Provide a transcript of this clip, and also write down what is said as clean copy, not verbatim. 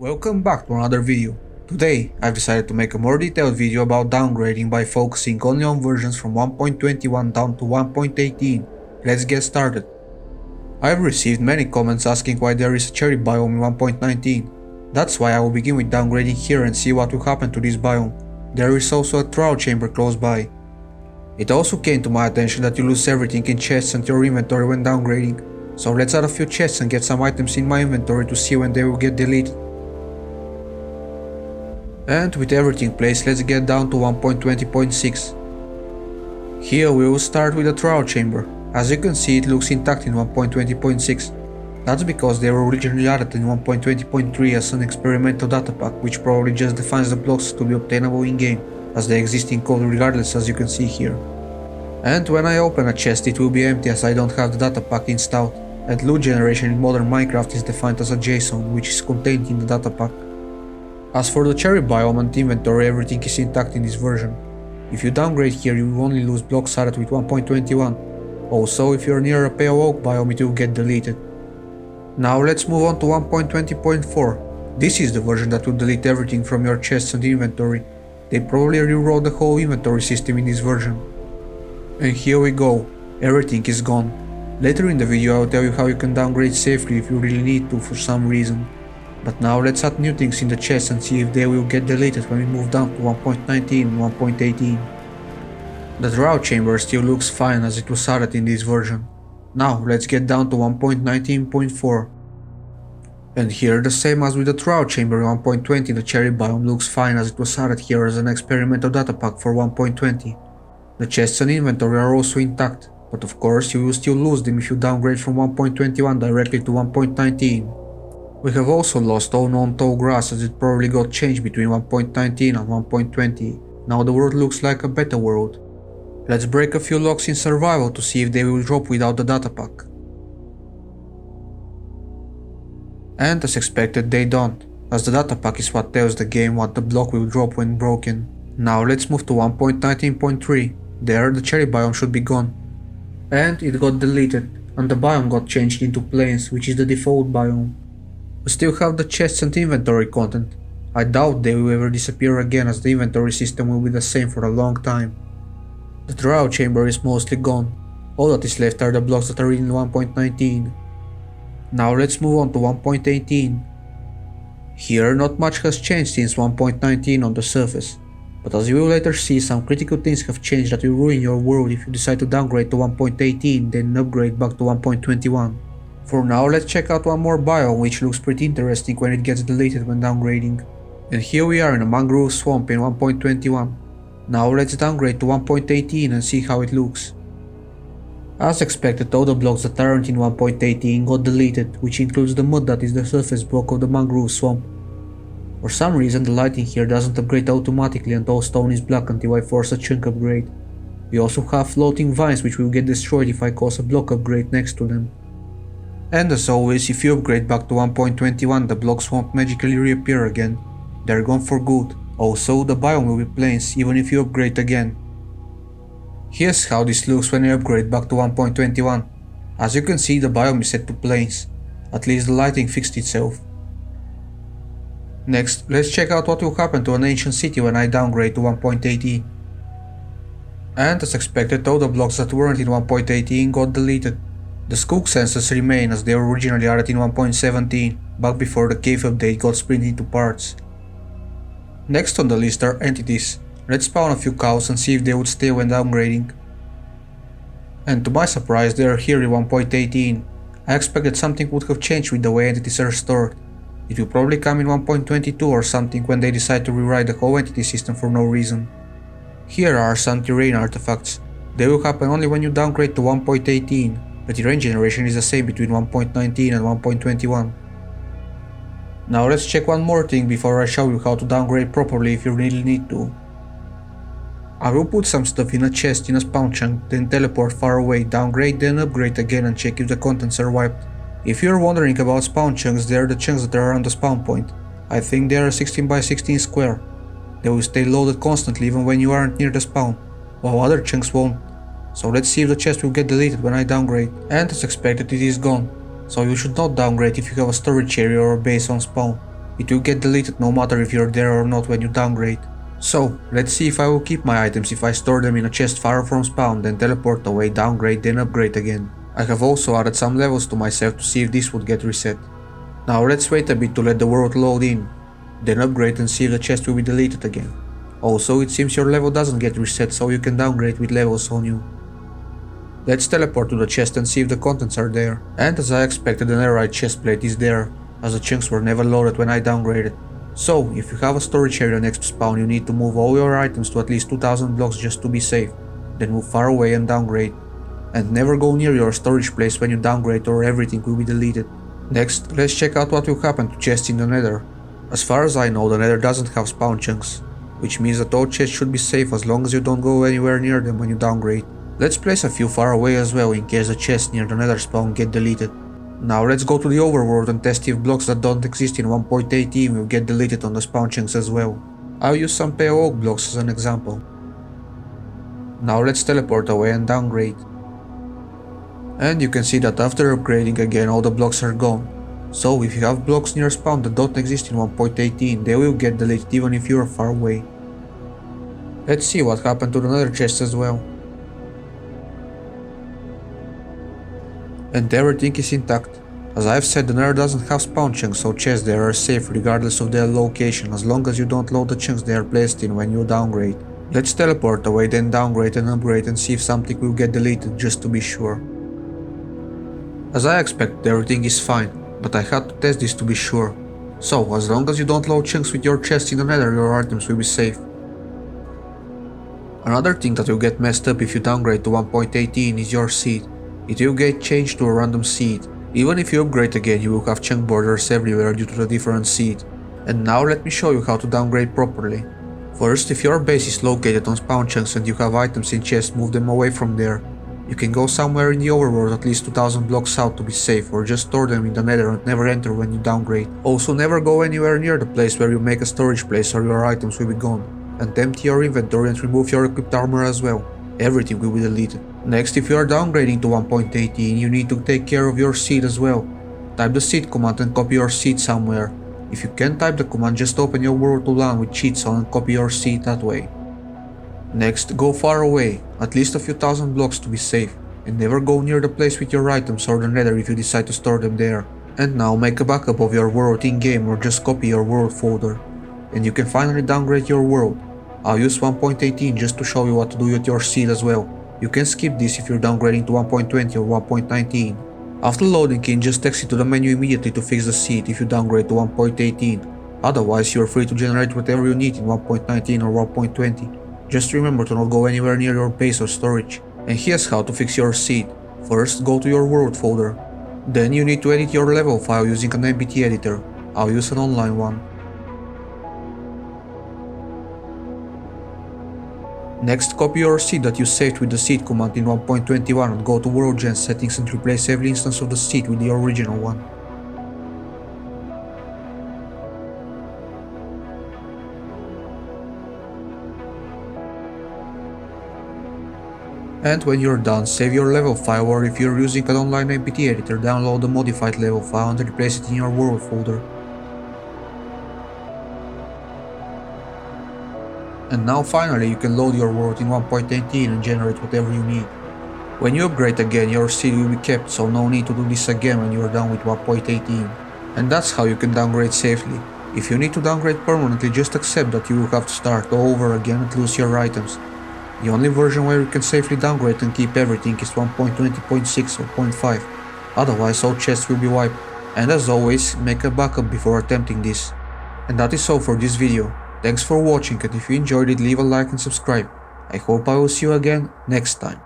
Welcome back to another video. Today, I've decided to make a more detailed video about downgrading by focusing only on versions from 1.21 down to 1.18. Let's get started. I've received many comments asking why there is a cherry biome in 1.19. That's why I will begin with downgrading here and see what will happen to this biome. There is also a trial chamber close by. It also came to my attention that you lose everything in chests and your inventory when downgrading. So let's add a few chests and get some items in my inventory to see when they will get deleted. And with everything placed, let's get down to 1.20.6. Here we will start with the trial chamber. As you can see, it looks intact in 1.20.6. That's because they were originally added in 1.20.3 as an experimental data pack, which probably just defines the blocks to be obtainable in-game, as they exist in code regardless, as you can see here. And when I open a chest, it will be empty as I don't have the data pack installed, and loot generation in modern Minecraft is defined as a JSON, which is contained in the data pack. As for the cherry biome and inventory, everything is intact in this version. If you downgrade here, you will only lose blocks added with 1.21. Also, if you are near a pale oak biome, it will get deleted. Now let's move on to 1.20.4. This is the version that will delete everything from your chests and inventory. They probably rewrote the whole inventory system in this version. And here we go, everything is gone. Later in the video I will tell you how you can downgrade safely if you really need to for some reason. But now let's add new things in the chest and see if they will get deleted when we move down to 1.19 and 1.18. The trial chamber still looks fine as it was added in this version. Now let's get down to 1.19.4. And here, the same as with the trial chamber in 1.20, the cherry biome looks fine as it was added here as an experimental data pack for 1.20. The chests and inventory are also intact, but of course you will still lose them if you downgrade from 1.21 directly to 1.19. We have also lost all known tall grass as it probably got changed between 1.19 and 1.20. Now the world looks like a better world. Let's break a few logs in survival to see if they will drop without the data pack. And as expected, they don't, as the data pack is what tells the game what the block will drop when broken. Now let's move to 1.19.3. There the cherry biome should be gone. And it got deleted, and the biome got changed into plains, which is the default biome. We still have the chests and inventory content. I doubt they will ever disappear again as the inventory system will be the same for a long time. The trial chamber is mostly gone. All that is left are the blocks that are in 1.19. Now let's move on to 1.18. Here not much has changed since 1.19 on the surface, but as you will later see, some critical things have changed that will ruin your world if you decide to downgrade to 1.18 then upgrade back to 1.21. For now, let's check out one more biome which looks pretty interesting when it gets deleted when downgrading. And here we are in a Mangroove Swamp in 1.21. Now let's downgrade to 1.18 and see how it looks. As expected, all the blocks that aren't in 1.18 got deleted, which includes the mud that is the surface block of the Mangroove Swamp. For some reason the lighting here doesn't upgrade automatically and all stone is black until I force a chunk upgrade. We also have floating vines which will get destroyed if I cause a block upgrade next to them. And as always, if you upgrade back to 1.21, the blocks won't magically reappear again. They're gone for good. Also, the biome will be plains even if you upgrade again. Here's how this looks when you upgrade back to 1.21. As you can see, the biome is set to plains. At least the lighting fixed itself. Next, let's check out what will happen to an ancient city when I downgrade to 1.18. And as expected, all the blocks that weren't in 1.18 got deleted. The Skoog sensors remain as they were originally added in 1.17, back before the cave update got split into parts. Next on the list are entities. Let's spawn a few cows and see if they would stay when downgrading. And to my surprise, they are here in 1.18. I expected something would have changed with the way entities are stored. It will probably come in 1.22 or something when they decide to rewrite the whole entity system for no reason. Here are some terrain artifacts. They will happen only when you downgrade to 1.18. The terrain generation is the same between 1.19 and 1.21. Now let's check one more thing before I show you how to downgrade properly if you really need to. I will put some stuff in a chest in a spawn chunk, then teleport far away, downgrade, then upgrade again and check if the contents are wiped. If you are wondering about spawn chunks, they are the chunks that are around the spawn point. I think they are 16 by 16 square. They will stay loaded constantly even when you aren't near the spawn, while other chunks won't. So let's see if the chest will get deleted when I downgrade. And as expected, it is gone. So you should not downgrade if you have a storage area or a base on spawn. It will get deleted no matter if you're there or not when you downgrade. So, let's see if I will keep my items if I store them in a chest far from spawn, then teleport away, downgrade, then upgrade again. I have also added some levels to myself to see if this would get reset. Now let's wait a bit to let the world load in, then upgrade and see if the chest will be deleted again. Also, it seems your level doesn't get reset, so you can downgrade with levels on you. Let's teleport to the chest and see if the contents are there. And as I expected, the netherite chestplate is there, as the chunks were never loaded when I downgraded. So, if you have a storage area next to spawn, you need to move all your items to at least 2000 blocks just to be safe. Then move far away and downgrade. And never go near your storage place when you downgrade or everything will be deleted. Next, let's check out what will happen to chests in the nether. As far as I know, the nether doesn't have spawn chunks, which means that all chests should be safe as long as you don't go anywhere near them when you downgrade. Let's place a few far away as well in case the chests near the nether spawn get deleted. Now let's go to the overworld and test if blocks that don't exist in 1.18 will get deleted on the spawn chunks as well. I'll use some pale oak blocks as an example. Now let's teleport away and downgrade. And you can see that after upgrading again all the blocks are gone. So if you have blocks near spawn that don't exist in 1.18, they will get deleted even if you are far away. Let's see what happened to the nether chest as well. And everything is intact. As I've said, the nether doesn't have spawn chunks, so chests there are safe regardless of their location, as long as you don't load the chunks they are placed in when you downgrade. Let's teleport away, then downgrade and upgrade and see if something will get deleted just to be sure. As I expected, everything is fine, but I had to test this to be sure. So, as long as you don't load chunks with your chest in the nether, your items will be safe. Another thing that will get messed up if you downgrade to 1.18 is your seed. It will get changed to a random seed. Even if you upgrade again, you will have chunk borders everywhere due to the different seed. And now let me show you how to downgrade properly. First, if your base is located on spawn chunks and you have items in chests, move them away from there. You can go somewhere in the overworld at least 2000 blocks out to be safe, or just store them in the nether and never enter when you downgrade. Also, never go anywhere near the place where you make a storage place or your items will be gone. And empty your inventory and remove your equipped armor as well. Everything will be deleted. Next, if you are downgrading to 1.18, you need to take care of your seed as well. Type the seed command and copy your seed somewhere. If you can't type the command, just open your world to LAN with cheats on and copy your seed that way. Next, go far away, at least a few thousand blocks to be safe, and never go near the place with your items or the nether if you decide to store them there. And now make a backup of your world in-game or just copy your world folder. And you can finally downgrade your world. I'll use 1.18 just to show you what to do with your seed as well. You can skip this if you're downgrading to 1.20 or 1.19. After loading in, just exit to the menu immediately to fix the seed if you downgrade to 1.18. Otherwise, you're free to generate whatever you need in 1.19 or 1.20. Just remember to not go anywhere near your base or storage. And here's how to fix your seed. First, go to your world folder. Then you need to edit your level file using an MBT editor. I'll use an online one. Next, copy your seed that you saved with the seed command in 1.21 and go to World Gen settings and replace every instance of the seed with the original one. And when you're done, save your level file, or if you're using an online MPT editor, download the modified level file and replace it in your world folder. And now finally you can load your world in 1.18 and generate whatever you need. When you upgrade again, your seed will be kept, so no need to do this again when you are done with 1.18. And that's how you can downgrade safely. If you need to downgrade permanently, just accept that you will have to start all over again and lose your items. The only version where you can safely downgrade and keep everything is 1.20.6 or 0.5, otherwise all chests will be wiped. And as always, make a backup before attempting this. And that is all for this video. Thanks for watching, and if you enjoyed it, leave a like and subscribe. I hope I will see you again next time.